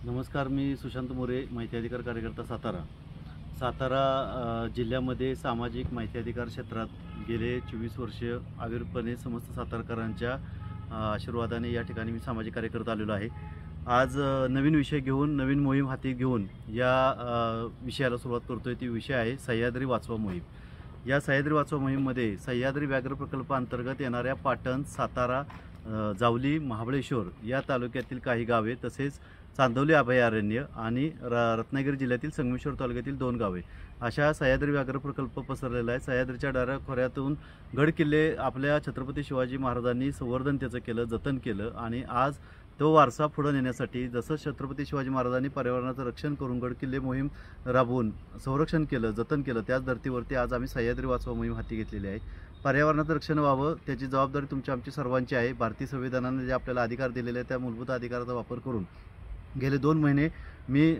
नमस्कार, मी सुशांत मोरे, माहिती अधिकार कार्यकर्ता, सातारा. सातारा जिल्ह्यामध्ये सामाजिक माहिती अधिकार क्षेत्रात गेले 24 वर्ष अविरतपणे समस्त सातारकरांच्या आशीर्वादाने या ठिकाणी मी सामाजिक कार्य करत आलेलो आहे. आज नवीन विषय घेऊन, नवीन मोहीम हाती घेऊन या विषयाला सुरुवात करतोय. ती विषय आहे सह्याद्री वाचवा मोहीम. या सह्याद्री वाचवा मोहीममध्ये सह्याद्री व्याघ्र प्रकल्पाअंतर्गत येणाऱ्या पाटण, सातारा, जावली, महाबळेश्वर या तालुक्यातील काही गावे, तसेच चांदवली अभयारण्य आणि रत्नागिरी जिल्ह्यातील संगमेश्वर तालुक्यातील 2 गावे अशा सह्याद्री व्याघ्र प्रकल्प पसरलेला आहे. सह्याद्रीच्या खोऱ्यातून गड किल्ले आपल्या छत्रपती शिवाजी महाराजांनी संवर्धन त्याचं केलं, जतन केलं आणि आज तो वारसा पुढे नेण्यासाठी जसं छत्रपती शिवाजी महाराजांनी पर्यावरणाचं रक्षण करून गड किल्ले मोहीम राबवून संरक्षण केलं, जतन केलं, त्याच धर्तीवरती आज आम्ही सह्याद्री वाचवा मोहीम हाती घेतलेली आहे. पर्यावरणाचं रक्षण व्हावं त्याची जबाबदारी आमची सर्वांची आहे. भारतीय संविधानाने जे आपल्याला अधिकार दिलेले आहेत त्या मूलभूत अधिकाराचा वापर करून गेले 2 महिने मी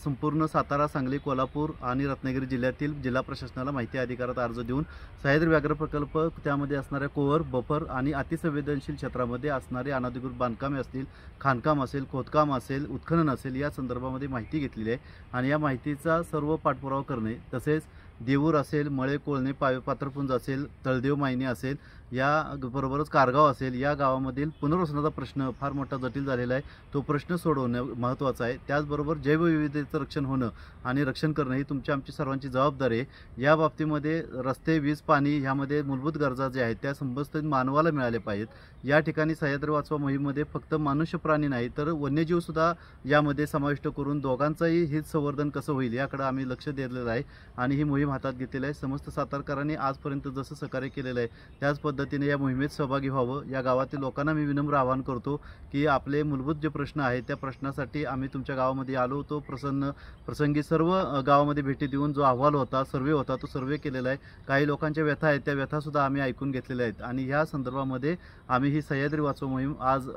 संपूर्ण सातारा, सांगली, कोल्हापूर आणि रत्नागिरी जिल्ह्यातील जिल्हा प्रशासनाला माहिती अधिकारात अर्ज देऊन सह्याद्री व्याघ्र प्रकल्प, त्यामध्ये असणाऱ्या कोअर, बफर आणि अतिसंवेदनशील क्षेत्रामध्ये असणारे अनधिकृत बांधकामे असतील, खाणकाम असेल, खोदकाम असेल, उत्खनन असेल या संदर्भामध्ये माहिती घेतलेली आहे आणि या माहितीचा सर्व पाठपुरावा करणे, तसेच देऊर असेल, मळे, कोळणे, पात्रपुंज असेल, तळदेव मायनी असेल, या बरोबरच कारगाव असेल, या गावामधील पुनर्वसनाचा प्रश्न फार मोठा जटिल झालेला आहे. तो प्रश्न सोडवणं महत्त्वाचं आहे. त्याचबरोबर जैवविविधतेचं रक्षण होणं आणि रक्षण करणं ही आमची सर्वांची जबाबदारी आहे. या बाबतीमध्ये रस्ते, वीज, पाणी ह्यामध्ये मूलभूत गरजा ज्या आहेत त्या संबंधित मानवाला मिळाले पाहिजेत. या ठिकाणी सह्याद्री वाचवा मोहीममध्ये फक्त मनुष्य प्राणी नाही तर वन्यजीवसुद्धा यामध्ये समाविष्ट करून दोघांचंही हित संवर्धन कसं होईल याकडे आम्ही लक्ष दिलेलं आहे आणि ही मोहीम हातात घेतलेली आहे. समस्त सातारकरांनी आजपर्यंत जसं सहकार्य केलेलं आहे त्याच पद्धतीने या मोहिमेत सहभागी व्हावं. या गावातील लोकांना मी विनम्र आवाहन करतो की आपले मूलभूत जे प्रश्न आहेत त्या प्रश्नासाठी आम्ही तुमच्या गावामध्ये आलो होतो. प्रसंगी सर्व गावामध्ये भेटी देऊन जो अहवाल होता, सर्वे होता, तो सर्वे केलेला आहे. काही लोकांच्या व्यथा आहेत त्या व्यथासुद्धा आम्ही ऐकून घेतलेल्या आहेत आणि ह्या संदर्भामध्ये आम्ही ही सह्याद्री वाचवा मोहीम आज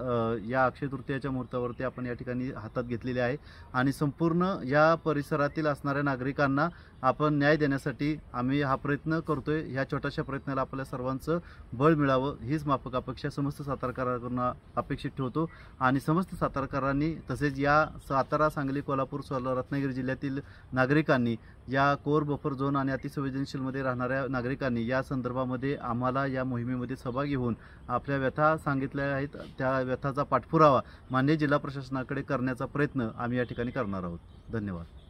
या अक्षय तृतीयाच्या मुहूर्तावरती आपण या ठिकाणी हातात घेतलेली आहे आणि संपूर्ण या परिसरातील असणाऱ्या नागरिकांना आपण न्याय देण्यासाठी आम्ही हा प्रयत्न करतोय. ह्या छोट्याशा प्रयत्नाला आपल्या सर्वांचं बळ मिळावं हीच माफक अपेक्षा समस्त सातारकरांकडून अपेक्षित ठेवतो आणि समस्त सातारकरांनी तसेच या सातारा, सांगली, कोल्हापूर, रत्नागिरी जिल्ह्यातील नागरिकांनी, या कोर, बफर झोन आणि अतिसंवेदनशीलमध्ये राहणाऱ्या नागरिकांनी या संदर्भामध्ये आम्हाला या मोहिमेमध्ये सहभागी होऊन आपल्या व्यथा सांगितल्या आहेत त्या व्यथाचा पाठपुरावा माननीय जिल्हा प्रशासनाकडे करण्याचा प्रयत्न आम्ही या ठिकाणी करणार आहोत. धन्यवाद.